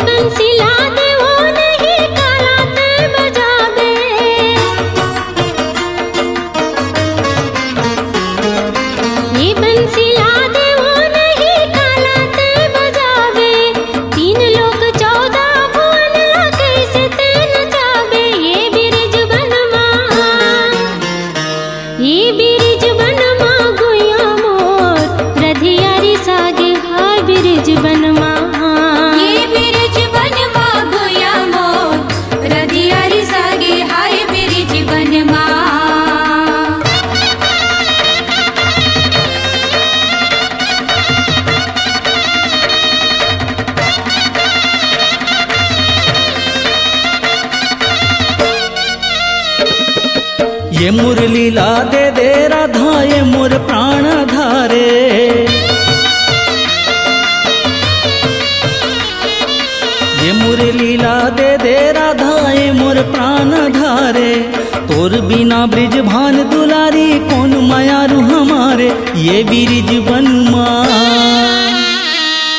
बंसीला देवो नहीं काला ते बजावे। ये बंसीला देवो नहीं काला ते बजावे। तीन लोक 14 भुवन कैसे ते नचावे। ये बिरज बनमा गुया मोर रधियारी सागे हाय बिरज बनमा। ये बिरज बनमा गुया मोर रधियारी सागे हाय बिरज बनमा। ये मुरलीला दे दे राधा ये मोर प्राण धारे। ये मुरलीला दे दे राधा ये मोर प्राण धारे। तोर बिना ब्रिज भान दुलारी कौन मायारू हमारे। ये बिरज बनमा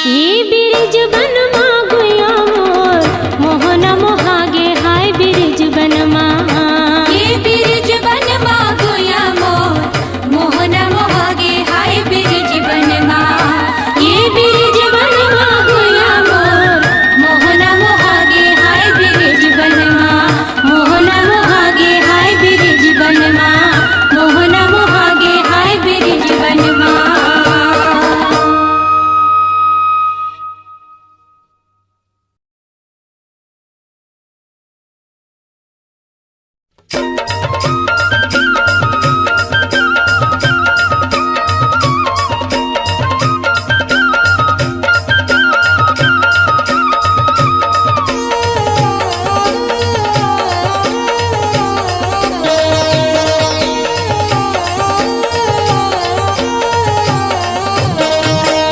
ये बिरज बनमा गुया मोर मोहना मोहागे हाय बिरज बनमा। ये बिरज बनमा गुया मोर मोहना मोहागे हाय बिरज बनमा। ये बिरज बनमा गुया मोर मोहना मोहागे हाय बिरज बनमा। मोहना मोहागे हाय बिरज बनमा। मोहना मोहागे हाय बिरज बनमा।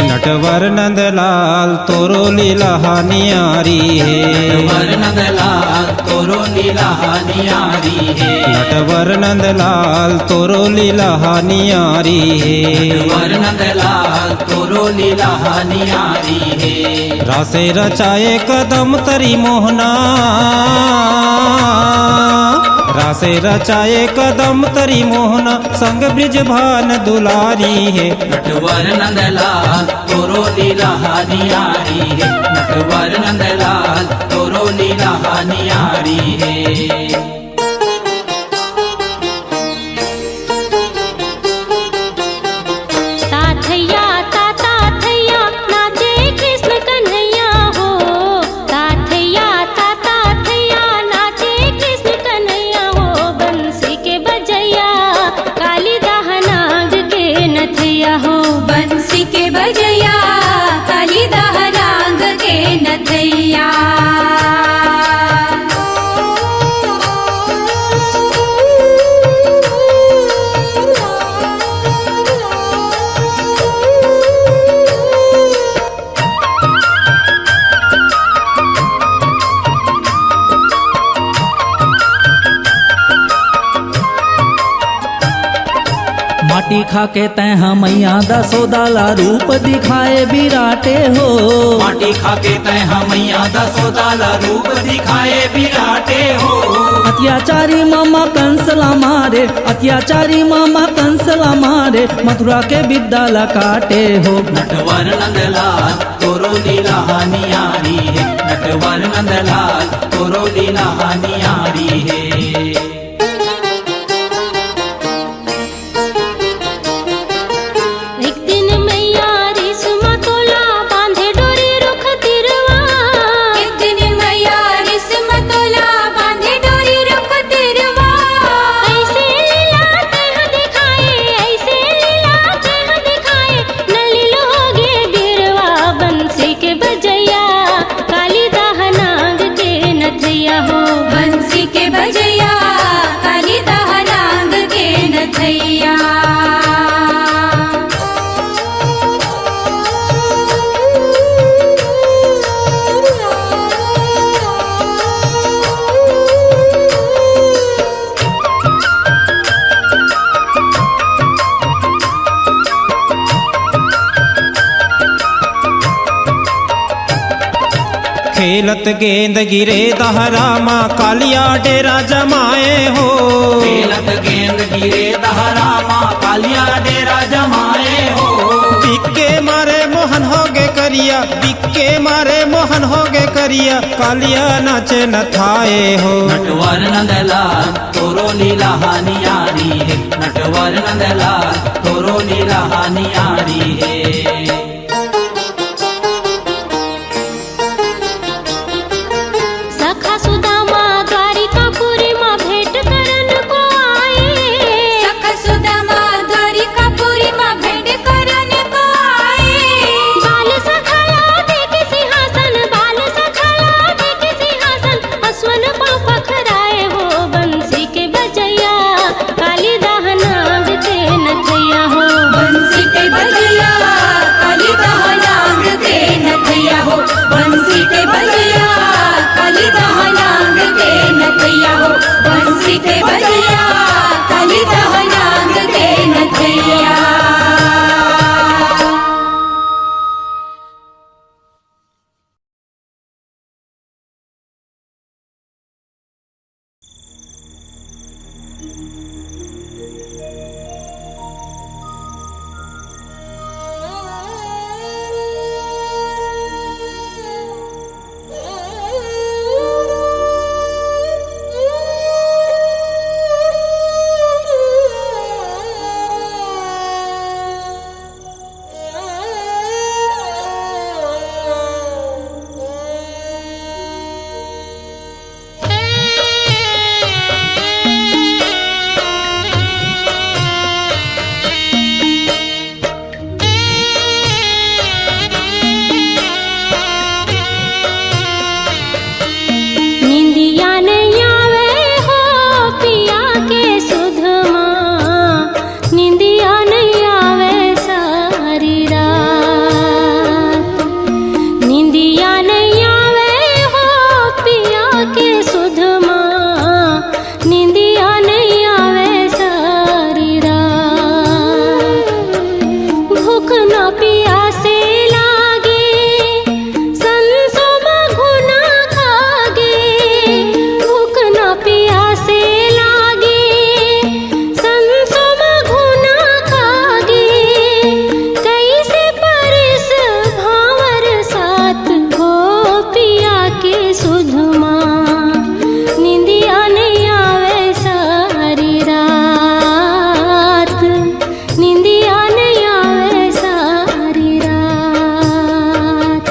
नटवर नंदलाल तोरो लीला न्यारी है। नटवर नंदलाल तोरो लीला न्यारी है। नटवर नंदलाल तोरो लीला न्यारी है। नटवर नंदलाल तोरो लीला न्यारी है। रासे रचाए कदम तरी मोहना। रासे रचाए कदम तरी मोहना संग ब्रिज भान दुलारी है। नटवर नंदलाल तोरो लीला न्यारी है। नटवर नंदलाल तोरो लीला न्यारी है। ताथैया ताथैया नाचे कृष्ण कन्हैया हो। ताथैया ताथैया नाचे कृष्ण कन्हैया हो। बंसी के बजैया काली दाहनाग के नथैया हो। बंसी के बजैया काली दाहनाग के नथैया। माटी खा के तैं मैया दसोदाला रूप दिखाए बिराटे हो। माटी खा के तैं मैया दसोदाला रूप दिखाए बिराटे हो। अत्याचारी मामा कंसला मारे। अत्याचारी मामा कंसला मारे। मथुरा के विद्याला काटे हो। नटवर नंदलाल तोरो लीला न्यारी है। नटवर नंदलाल तोरो लीला न्यारी है। एक दिन मैया रेशमा तोला बांधे डोरी रुख तिरवा। एक दिन मैया रेशमा तोला बांधे डोरी रुख तिरवा। ऐसे लीला तेह दिखाए। ऐसे लीला तेह दिखाए नली लोगे बिरवा। बंसी के बजैया काली दाहनाग के नथैया हो। बंसी के बजैया खेलत गेंद गिरे दहरा माँ कालिया डेरा जमाए हो। खेलत गेंद गिरे दहरा माँ कालिया डेरा जमाए हो। बिक्के मारे मोहन हो गे करिया, बिक्के मारे मोहन हो गे करिया, कालिया नाचे न थाए हो। नटवर नंदलाल तोरो लीला हानियारी है, नटवर नंदलाल तोरो लीला हानियारी है। सखा सुदामा द्वारिकापुरी माँ भेंट करन को आए। सखा सुदामा द्वारिकापुरी माँ भेंट करन को आए। बाल सखा लादे के सिंहासन, बाल सखा लादे के सिंहासन, असवन पाँव पखराए हो। बंसी के बजैया काली दहनांग के नथैया हो। बंसी के बजैया काली दहनांग के नथैया हो। बंसी के बजैया काली दहनांग के नथैया हो। बंसी के बजैया काली दहनांग के नथैया। निंदिया नहीं आवे हो पिया के सुधमा, निंदिया नहीं आवे सारी रात। निंदिया नहीं आवे हो पिया के सुधमा, निंदिया नहीं आवे सारी रात। भूख न पियासे लागे संसो मघुना खागे। भूख न पियासे लागे संसो मघुना खागे। कैसे परिस भावर साथ हो पिया के सुधमा, निंदिया नहीं आवे सारी रात। निंदिया नहीं आवे सारी रात।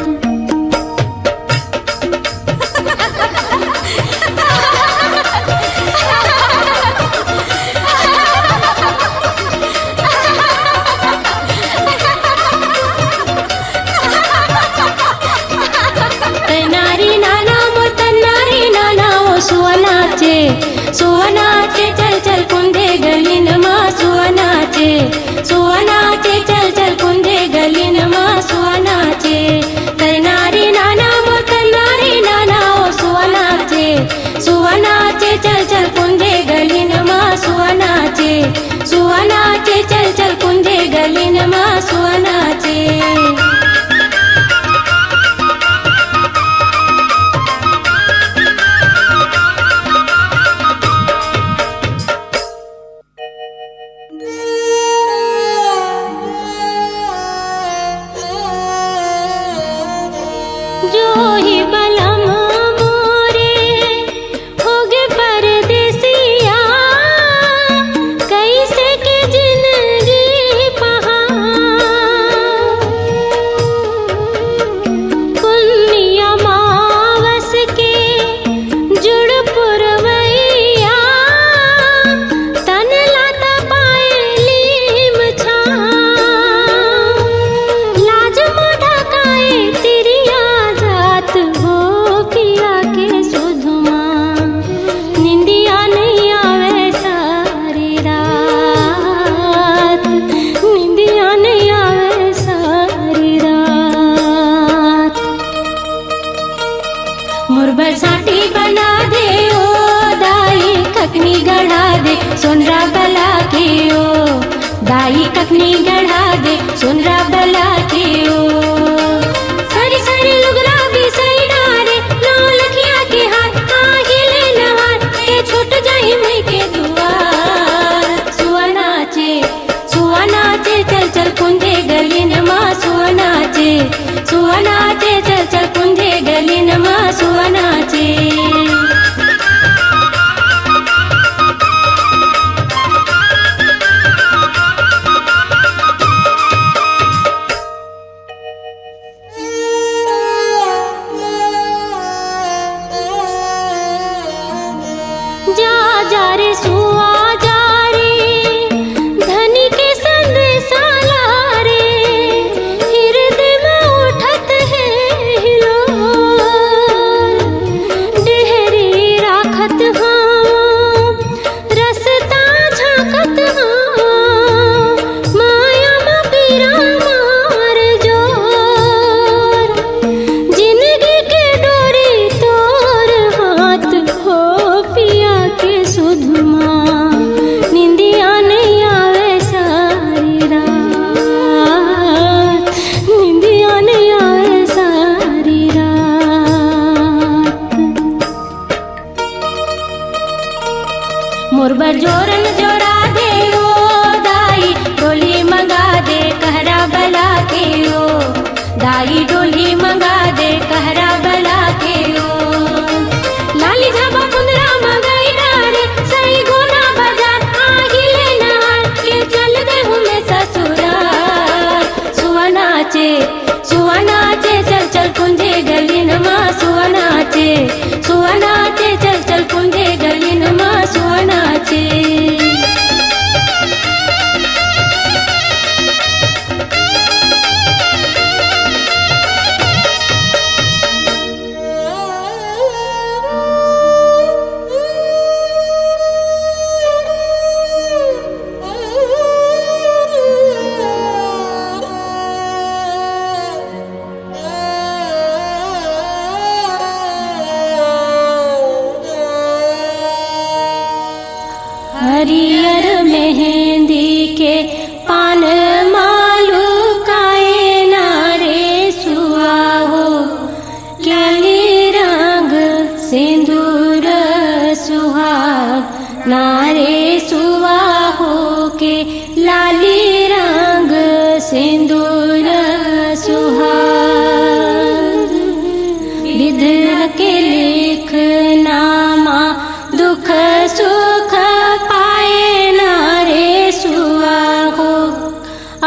तनारी नाना मोर तनारी नाना ओ सुवनाचे, सुवनाचे चल चल कुंदे गलीन माँ सुवनाचे। सुवनाचे चल चल कुंदे गलीन माँ सुवनाचे। तनारी नाना मोर तनारी नाना ओ सुवनाचे, सुवनाचे चल चल कुंदे गलीन माँ सुवनाचे। सुवनाचे चल चल कुंदे गलीन माँ सुवनाचे। जो ही बलम मोरे होगे परदेसिया, कैसे के जिंदगी पहा। पुन्निया मावस के जुड़ पुरवैया, तन लाता पाए लीम छा। लाज मोढ़ा काए तिरिया जात हो पिया के सुधमा, निंदिया नहीं आवे सारी रात। निंदिया नहीं आवे सारी रात। मोर बरसाती बना दे ओ दाई ककनी गढ़ा दे सोनरा बला के ओ। दाई ककनी गढ़ा दे सोनरा बला के ओ। सारी सारी लुगरा भी सही डारे मोर बर जोरन जोड़ा दे ओ दाई डोली मंगा दे कहरा बला के ओ दाई डोली मंगा दे कहरा बला के ओ लाली झाबा कुंदरा मंगाई रे सही गोना बाजार आहिले नहार के चल दे हमें ससुराल सुवनाचे सुवनाचे चल चल कुंजे गलीन माँ सुवनाचे सुवनाचे चल चल कुंजे गलीन माँ सुवनाचे हरियर मेहंदी के पान मालू काए नारे सुआ हो कैली रंग सिंदूर सुहाग नारे सुआ हो के लाली रंग सिंदूर सुहाग विधि के लिख नामा दुख सुख पाए नारे सुआ हो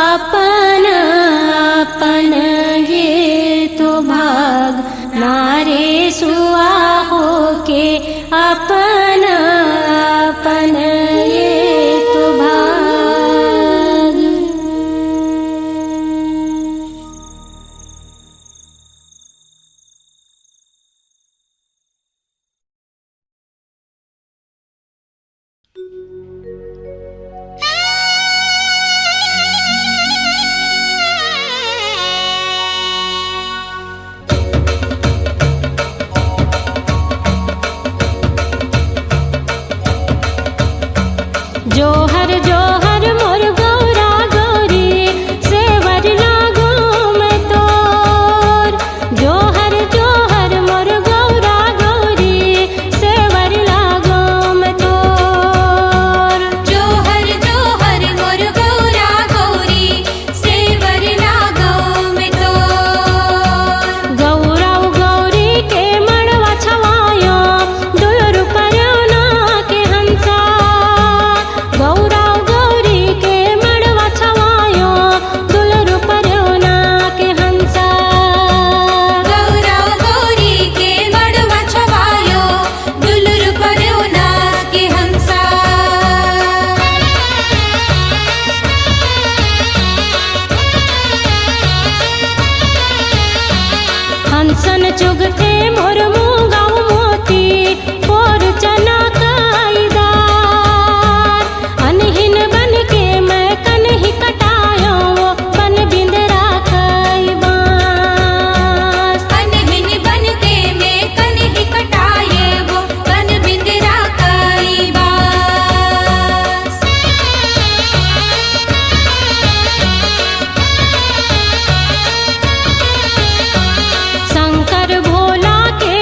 अपन अपन ये तो भाग नारे सुआ हो के अपन अपन ये तो भाग। जोहर जोहर मोर गौरा गौरी सेवर लागो मैं तोर जोहर जोहर मोर गौरा गौरी सेवर लागो मैं तोर जोहर जोहर मोर गौरा गौरी सेवर लागो मैं तोर गौरा गौरी के मड़वा छवायो दुलरु परयोना के हंसा गौरा गौरी के मड़वा छवायो दुलरु परयोना के हंसा गौरा गौरी के मड़वा छवायो दुलुर परयोना के हंसा हंसन चुगते मोर मुगाव मोती पोर चना काईदार अनहिन बन के मैं कन्ही कटायो बन बिंदरा कई बास अनहिन बन के मैं कन्ही कटाए वो बन बिंदरा कई बास शंकर भोला के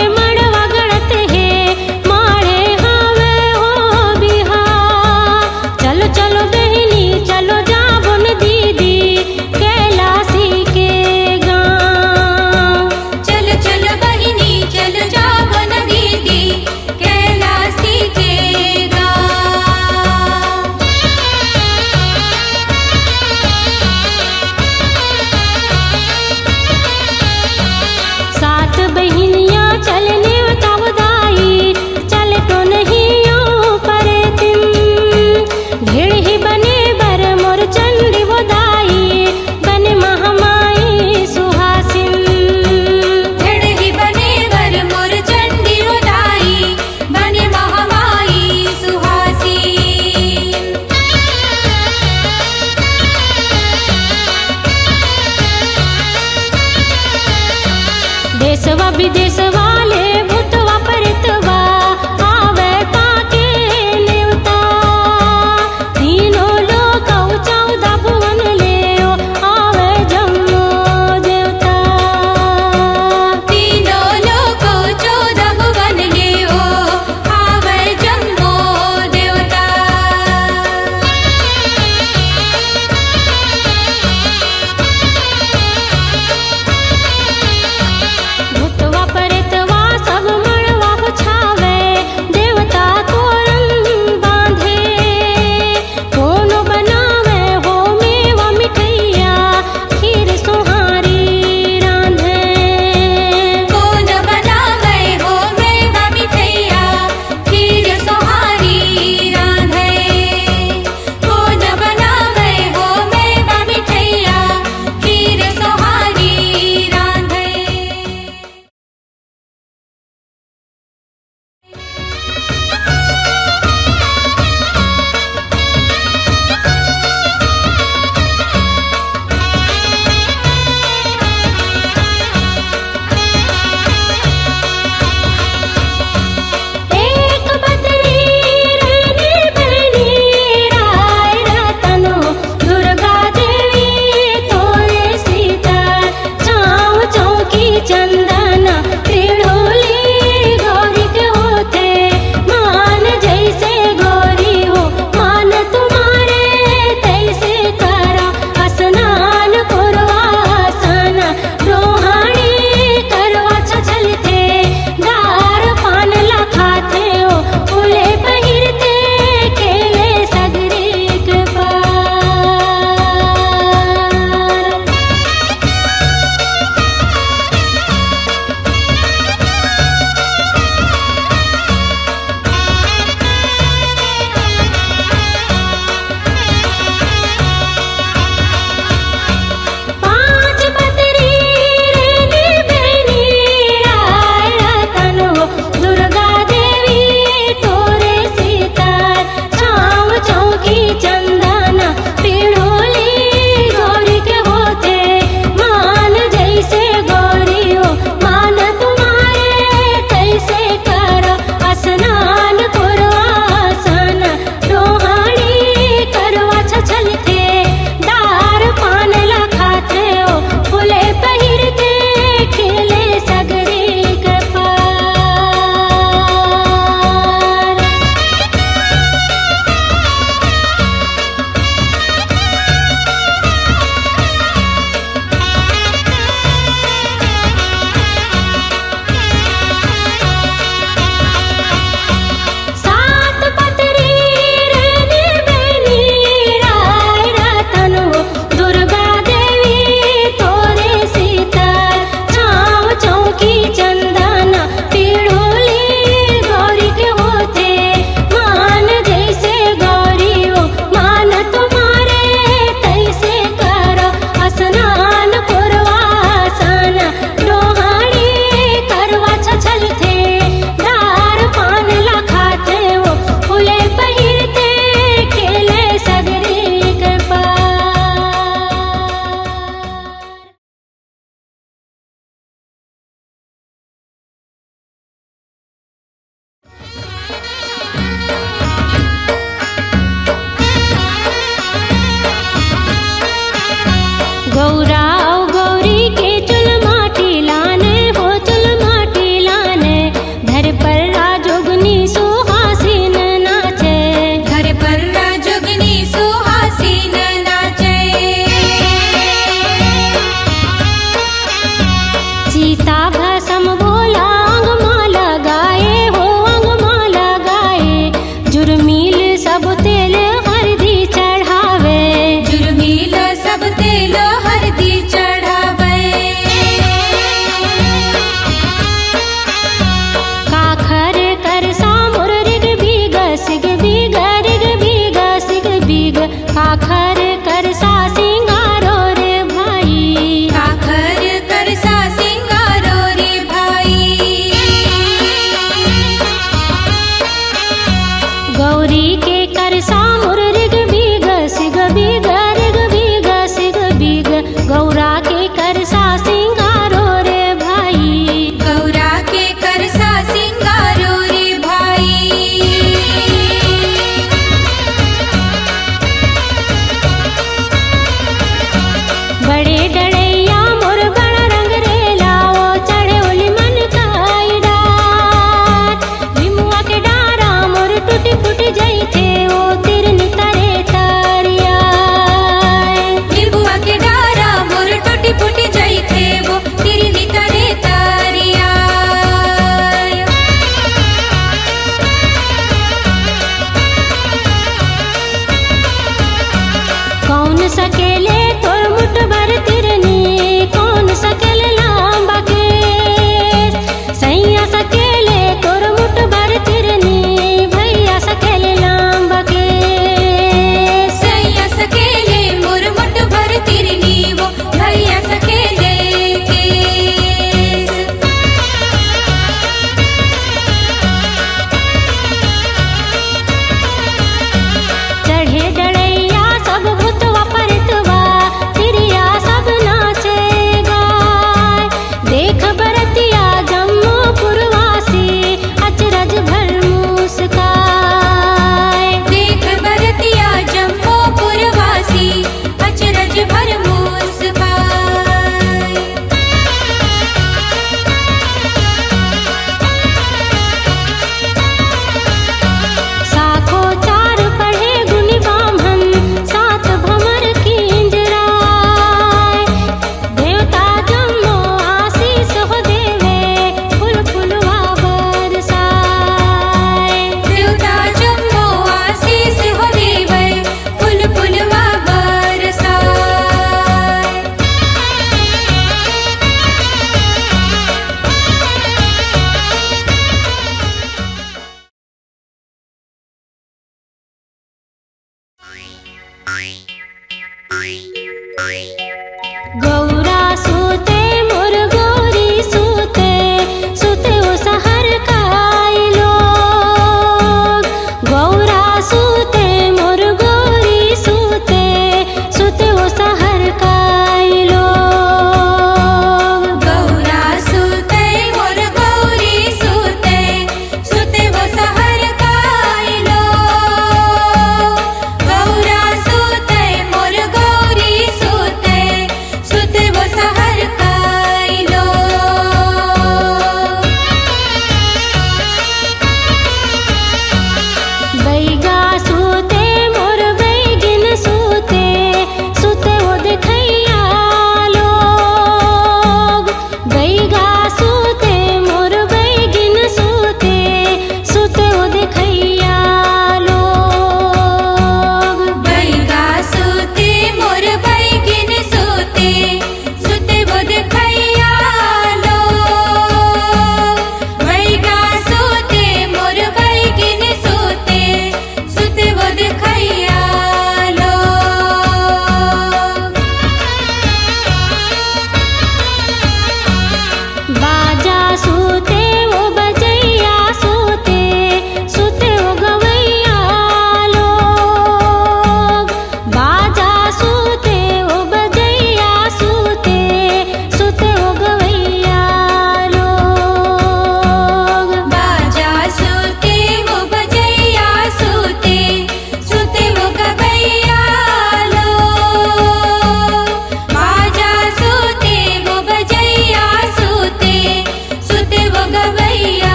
है।